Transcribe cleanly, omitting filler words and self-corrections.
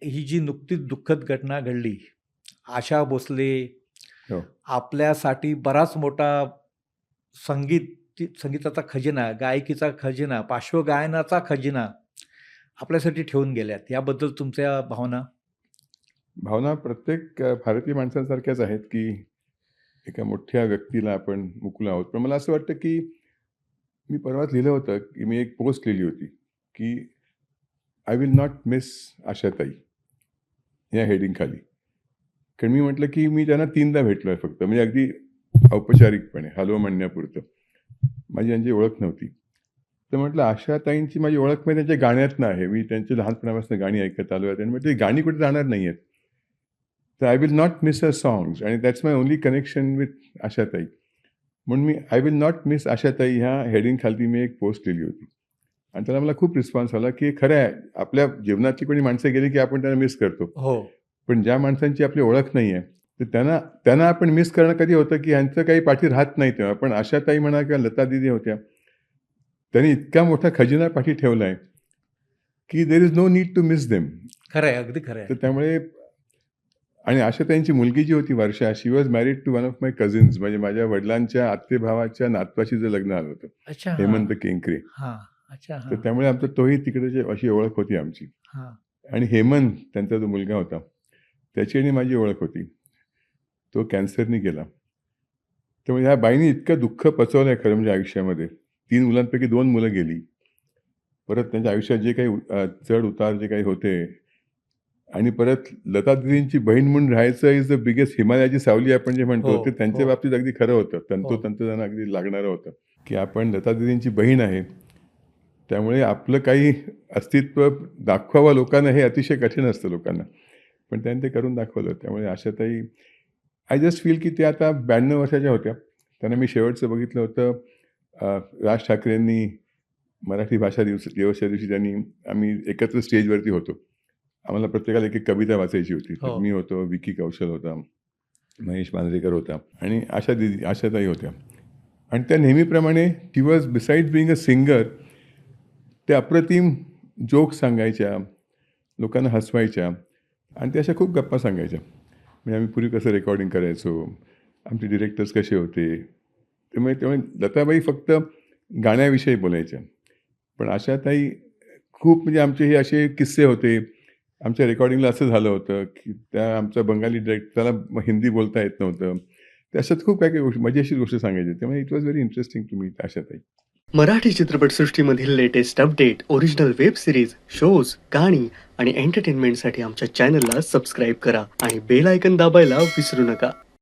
ही जी नुकतीच दुःखद घटना घडली, आशा भोसले हो. आपल्यासाठी बराच मोठा संगीताचा खजिना, गायकीचा खजिना, पार्श्वगायनाचा खजिना आपल्यासाठी ठेवून गेल्यात. याबद्दल तुमच्या भावना? भावना प्रत्येक भारतीय माणसांसारख्याच आहेत, की एका मोठ्या व्यक्तीला आपण मुकलो आहोत. पण मला असं वाटतं, की मी परवाच लिहिलं होतं, की मी एक पोस्ट लिहिली होती, की आय विल नॉट मिस आशाताई या हेडिंगखाली. कारण मी म्हटलं, की मी त्यांना 3दा भेटलोय फक्त. म्हणजे अगदी औपचारिकपणे हॅलो म्हणण्यापुरतं. माझी त्यांची ओळख नव्हती. तर म्हटलं आशाताईंची माझी ओळख म्हणजे त्यांच्या गाण्यातनं आहे. मी त्यांची लहानपणापासून गाणी ऐकत आलोय आणि म्हटलं, "ही गाणी कुठे जाणार नाहीयेत." तर I will not miss her songs आणि that's my only connection with Ashatai. म्हणून मी I will not miss Ashatai ह्या हेडिंगखाली मी एक पोस्ट लिहिली होती. आणि त्याला मला खूप रिस्पॉन्स आला, की खरं आहे आपल्या जीवनातली कोणी माणसं गेली, की आपण त्यांना मिस करतो. हो. पण ज्या माणसांची आपली ओळख नाहीये, तर त्यांना त्यांना आपण मिस करणं कधी होतं, की ह्यांचं काही पाठी राहत नाही तेव्हा. पण आशाताई म्हणा किंवा लता दीदी होत्या. त्यांनी इतका मोठा खजिना पाठी ठेवलाय, की there is no need to miss them. खरं आहे, अगदी खरं तर आहे. त्यामुळे आणि आशाताईंची मुलगी जी होती Varsha, she was married to one of my cousins म्हणजे माझ्या वडिलांच्या आत्तेभावाच्या नातवाशीचं लग्न आलं होतं. अच्छा. हां. हेमंत केंकरे. हां. अच्छा. तर हां. त्यामुळे आमचा तोही तिकडे अशी ओळख होती आमची. हां. आणि हेमंत त्यांचा जो मुलगा होता, त्याची आणि माझी ओळख होती. तो कॅन्सरनी गेला. त्यामुळे ह्या बाईंनी इतकं दुःख पचवलंय खरं म्हणजे आयुष्यामध्ये. 3 मुलांपैकी 2 मुलं गेली. परत त्यांच्या आयुष्यात जे काही चढ-उतार जे काही होते आणि परत लता दीदींची बहीण म्हणून राहायचं इज द बिगेस्ट हिमालयाची सावली आपण जे म्हणतो, हो, ते त्यांच्या हो. बाबतीत अगदी खरं होतं. हो. तंतोतंत त्यांना अगदी लागणारं होतं, की आपण लता दीदींची बहीण आहे. त्यामुळे आपलं काही अस्तित्व दाखवावं लोकांना हे अतिशय कठीण असतं लोकांना. पण त्यांनी ते करून दाखवलं. त्यामुळे आशाताई आय जस्ट फील की त्या आता 92 वर्षाच्या होत्या. त्यांना मी शेवटचं बघितलं होतं राज ठाकरेंनी मराठी भाषा दिवसाच्या दिवशी त्यांनी आम्ही एकत्र स्टेजवरती होतो. आम्हाला प्रत्येकाला एक-एक कविता वाचायची होती. तर हो. मी होतो, विकी कौशल होता, महेश मांजरेकर होता आणि आशाताई होत्या. आणि त्या नेहमीप्रमाणे she was besides being a singer, त्या अप्रतिम जोक्स सांगायच्या, लोकांना हसवायच्या आणि त्या अशा खूप गप्पा सांगायच्या. म्हणजे आम्ही पूर्वी कसं रेकॉर्डिंग करायचो, आमचे डिरेक्टर्स कसे होते. त्यामुळे त्यामुळे लताबाई फक्त गाण्याविषयी बोलायच्या. पण आशाताई खूप म्हणजे आमचे हे असे किस्से होते. आमच्या रेकॉर्डिंगला असं झालं होतं, की त्या आमचा बंगाली डायरेक्टर त्याला हिंदी बोलता येत नव्हतं. तर अशात खूप काही-काही गोष्टी मजेशीर गोष्टी सांगायच्या. त्यामुळे it was very interesting to me Ashatai. Marathi चित्रपटसृष्टीमधील latest update, original web series, shows, गाणी आणि एंटरटेनमेंटसाठी आमच्या चॅनलला सबस्क्राईब करा आणि बेल आयकॉन दाबायला विसरू नका.